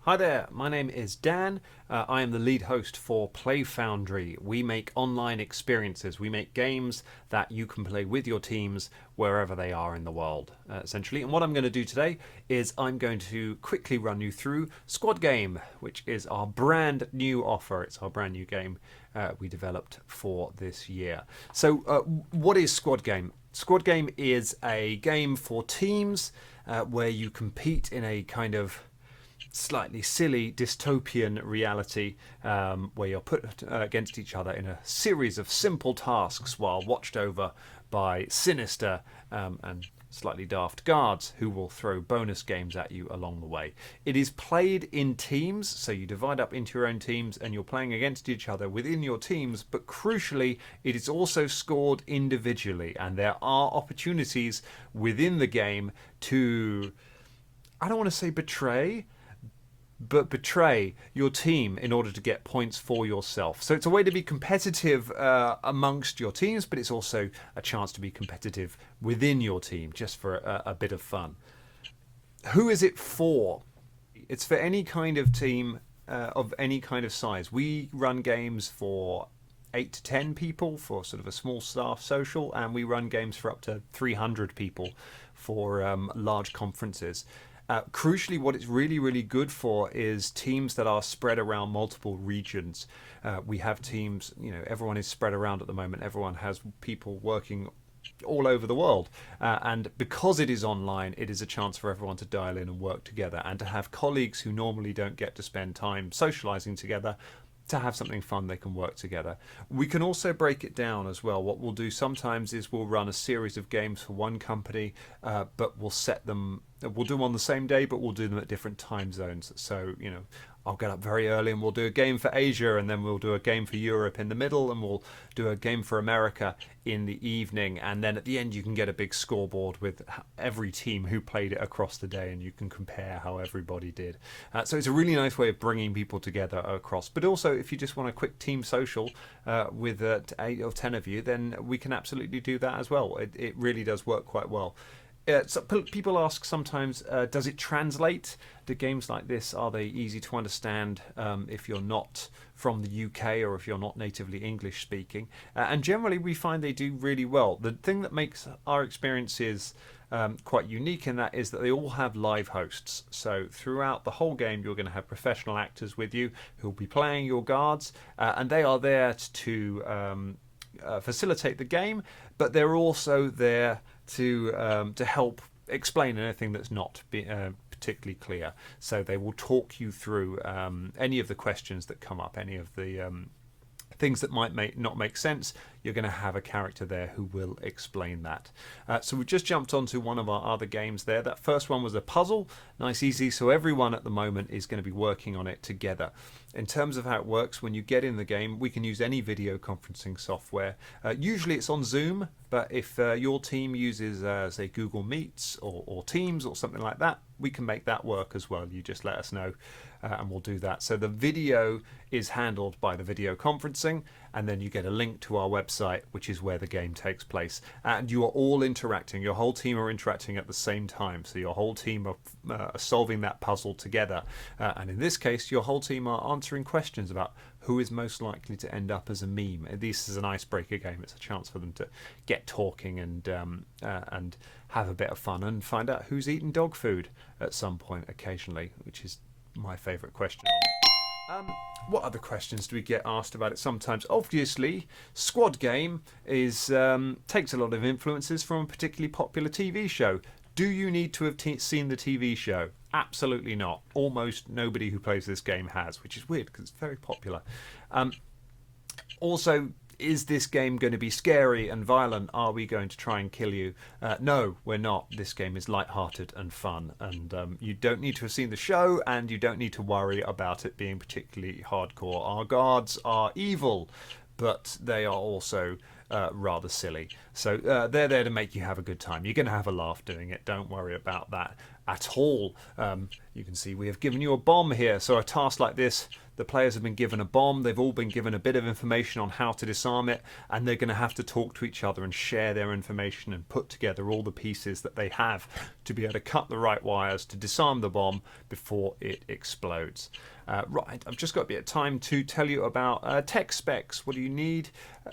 Hi there, my name is Dan. I am the lead host for Play Foundry. We make online experiences. We make games that you can play with your teams wherever they are in the world, essentially. And what I'm going to do today is I'm going to quickly run you through Squad Game, which is our brand new offer. It's our brand new game we developed for this year. So, what is Squad Game? Squad Game is a game for teams where you compete in a kind of slightly silly dystopian reality where you're put against each other in a series of simple tasks while watched over by sinister and slightly daft guards who will throw bonus games at you along the way. It is played in teams, so you divide up into your own teams and you're playing against each other within your teams, but crucially, it is also scored individually, and there are opportunities within the game to, I don't want to say betray, but betray your team in order to get points for yourself. So it's a way to be competitive amongst your teams, but it's also a chance to be competitive within your team just for a bit of fun. Who is it for? It's for any kind of team of any kind of size. We run games for 8 to 10 people for sort of a small staff social, and we run games for up to 300 people for large conferences. Crucially, what it's really, really good for is teams that are spread around multiple regions. We have teams, everyone is spread around at the moment. Everyone has people working all over the world. And because it is online, it is a chance for everyone to dial in and work together and to have colleagues who normally don't get to spend time socializing together to have something fun they can work together. We can also break it down as well. What we'll do sometimes is we'll run a series of games for one company, but we'll do them on the same day, but we'll do them at different time zones. So, I'll get up very early and we'll do a game for Asia, and then we'll do a game for Europe in the middle, and we'll do a game for America in the evening. And then at the end, you can get a big scoreboard with every team who played it across the day, and you can compare how everybody did. So it's a really nice way of bringing people together across. But also, if you just want a quick team social with 8 or 10 of you, then we can absolutely do that as well. It really does work quite well. So people ask sometimes, does it translate? Do games like this, are they easy to understand if you're not from the UK or if you're not natively English speaking? And generally we find they do really well. The thing that makes our experiences quite unique in that is that they all have live hosts. So throughout the whole game you're going to have professional actors with you who will be playing your guards, and they are there to facilitate the game, but they're also there to help explain anything that's not particularly clear. So they will talk you through any of the questions that come up, any of the things that might not make sense. You're going to have a character there who will explain that. So we've just jumped onto one of our other games there. That first one was a puzzle, nice easy, so everyone at the moment is going to be working on it together. In terms of how it works, when you get in the game, we can use any video conferencing software. Usually it's on Zoom, but if your team uses, say, Google Meets or Teams or something like that, we can make that work as well. You just let us know and we'll do that. So the video is handled by the video conferencing, and then you get a link to our website, which is where the game takes place. And you are all interacting. Your whole team are interacting at the same time. So your whole team are solving that puzzle together. And in this case, your whole team are answering questions about who is most likely to end up as a meme. This is an icebreaker game. It's a chance for them to get talking and have a bit of fun and find out who's eating dog food at some point occasionally, which is my favourite question on it. What other questions do we get asked about it sometimes? Obviously, Squad Game is takes a lot of influences from a particularly popular TV show. Do you need to have seen the TV show? Absolutely not. Almost nobody who plays this game has, which is weird because it's very popular. Also, is this game going to be scary and violent? Are we going to try and kill you? No, we're not. This game is light-hearted and fun, and you don't need to have seen the show, and you don't need to worry about it being particularly hardcore. Our guards are evil, but they are also rather silly. So they're there to make you have a good time. You're going to have a laugh doing it. Don't worry about that. at all. You can see we have given you a bomb here. So a task like this, the players have been given a bomb. They've all been given a bit of information on how to disarm it, and they're going to have to talk to each other and share their information and put together all the pieces that they have to be able to cut the right wires to disarm the bomb before it explodes. Right, I've just got a bit of time to tell you about tech specs. What do you need?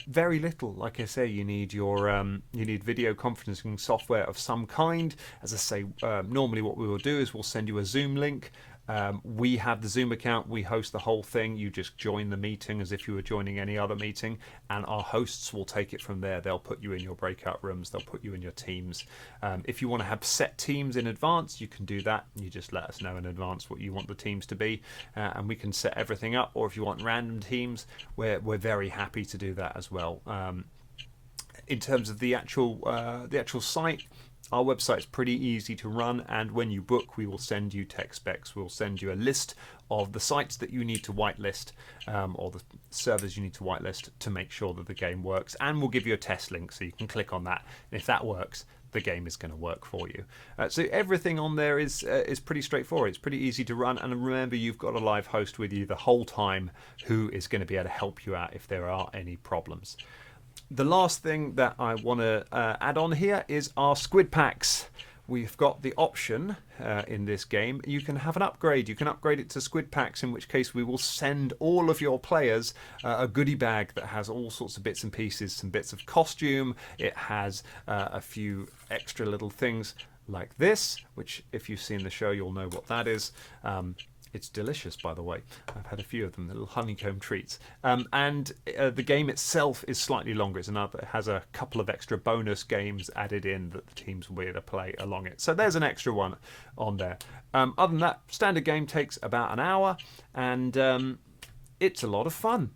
Very little. Like I say, you need your video conferencing software of some kind. As I say, normally what we will do is we'll send you a Zoom link. We have the Zoom account. We host the whole thing. You just join the meeting as if you were joining any other meeting, and our hosts will take it from there. They'll put you in your breakout rooms. They'll put you in your teams. If you want to have set teams in advance, you can do that. You just let us know in advance what you want the teams to be, and we can set everything up. Or if you want random teams, we're very happy to do that as well. In terms of the actual site, our website's pretty easy to run, and when you book, we will send you tech specs. We'll send you a list of the sites that you need to whitelist, or the servers you need to whitelist to make sure that the game works, and we'll give you a test link so you can click on that. And if that works, the game is going to work for you. So everything on there is pretty straightforward. It's pretty easy to run, and remember, you've got a live host with you the whole time who is going to be able to help you out if there are any problems. The last thing that I want to add on here is our squid packs. We've got the option in this game. You can have an upgrade. You can upgrade it to squid packs, in which case we will send all of your players a goodie bag that has all sorts of bits and pieces, some bits of costume. It has a few extra little things like this, which if you've seen the show, you'll know what that is. It's delicious, by the way. I've had a few of them, the little honeycomb treats. And the game itself is slightly longer. It has a couple of extra bonus games added in that the teams will be able to play along it. So there's an extra one on there. Other than that, standard game takes about an hour, and it's a lot of fun.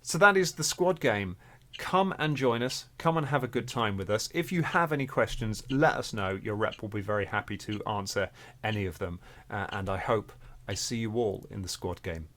So that is the squad game. Come and join us. Come and have a good time with us. If you have any questions, let us know. Your rep will be very happy to answer any of them. And I hope I see you all in the squad game.